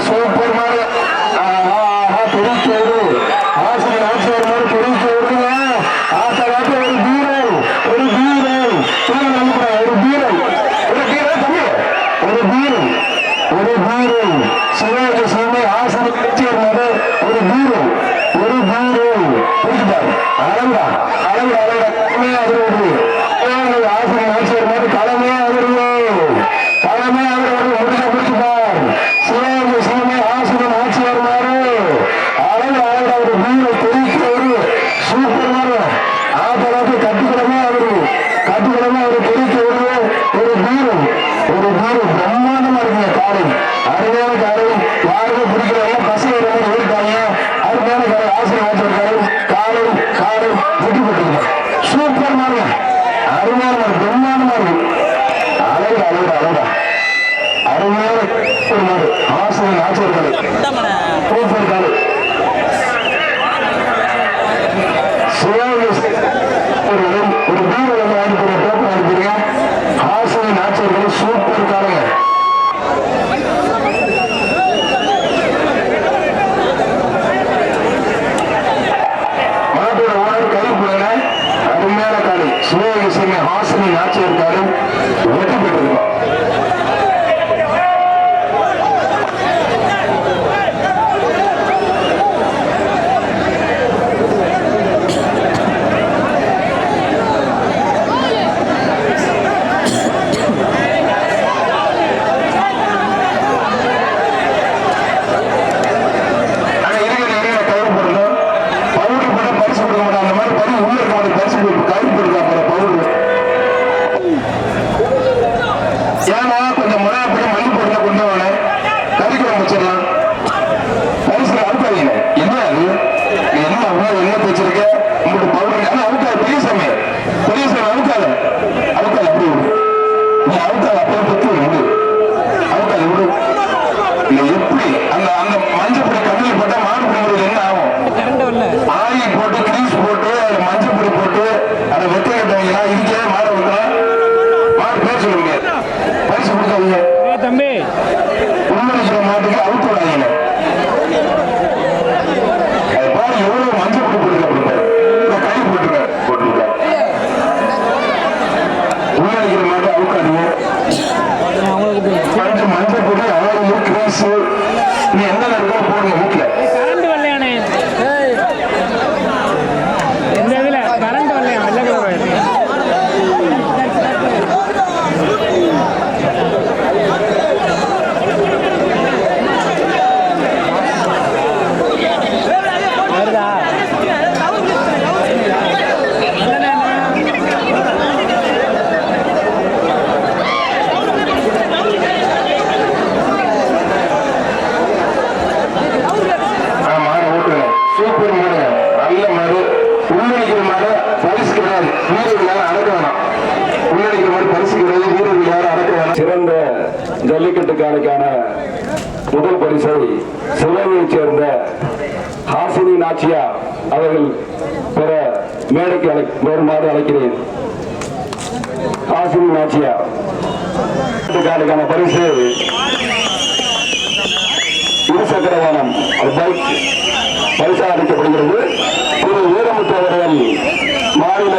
Super மாதிரி பெரிய ஆசிரியர் ஆட்சியர் மாதிரி பெரிய ஆத்தாட்டு ஒரு வீரன் ஒரு வீரன் ஒரு வீரன் ஒரு வீரன் தம்பி ஒரு வீரன் ஒரு வீரன் சிவாஜி சுவாமி ஆசிரியர் ஆட்சியர் மாதிரி ஒரு வீரன் ஒரு வீரன் புரிஞ்சுப்பாரு அழகா அழகா அழகா அதிர்வு ஆசிரியர் ஆட்சியர் மாதிரி தலைமையா அதிர்வு தலைமை அவர் முடிஞ்ச முடிச்சுப்பார் சிவாஜி சுவாமி ஆசிரியர் ஆட்சியர் மாதிரி அழகு அழகா ஒரு வீர தெரிவிக்கிற ஒரு சூப்பர் மாதிரி ஆத்தராக்கு கட்டுக்கிழமை அவரு கட்டுக்கிழமை அவரு தெரிவிக்க ஒரு வீரம் பிரம்மாண்டமா இருக்குங்க காலை அருமையான காலை யாருமே பிடிக்கிறவங்க பசங்க இருக்காங்க அருமையான காலை ஆசிரியர் ஆட்சியர் காலை காலை வெற்றி பெற்றிருக்காங்க சூப்பர் மாதிரி அருமையான மாதிரி பிரம்மாண்டமா இருக்கு அழகு அழகு அழகா அருமையான ஒரு மாதிரி ஆசிரியர் ஆட்சியர் காலை சூப்பர் காலை ஒரு வீரர் அனுப்புற டோக்கன் அனுப்புறீங்க ஆசிரியர் ஆட்சியர்கள் சூப்பர் காலைங்க மாட்டோட ஓனர் கை போடுங்க அருமையான காலை சிவகங்கை சிங்க ஆசிரியர் ஆட்சியர் காலை வெற்றி பெற்றிருக்கோம் தம்பி உண்மையான மாட்டுக்கு அவுத்து விடாதீங்க பாரு எவ்வளவு மஞ்சள் பொடி போட்டுருக்காரு கை போட்டுருக்காரு உண்மையான மாட்டு அவுக்காதீங்க கொஞ்சம் மஞ்சள் பொடி அவ்வளவு கிரீஸ் நீ எந்த நேரத்தில் போடுங்க வீட்டுல கரண்ட் வரலையானே எந்த இதுல கரண்ட் வரலையா சிறந்த ஜல்லிக்கட்டு காலைக்கான முதல் பரிசை சிவகங்கையைச் சேர்ந்த ஹாசினி நாச்சியா அவர்கள் பெற மேடைக்கு வருமாறு அழைக்கிறேன். ஹாசினி நாச்சியா காலைக்கான பரிசு இருசக்கர வாகனம் பைக் பரிசாக அளிக்கப்படுகிறது. திரு வீரமுத்து அவர்கள் மாநில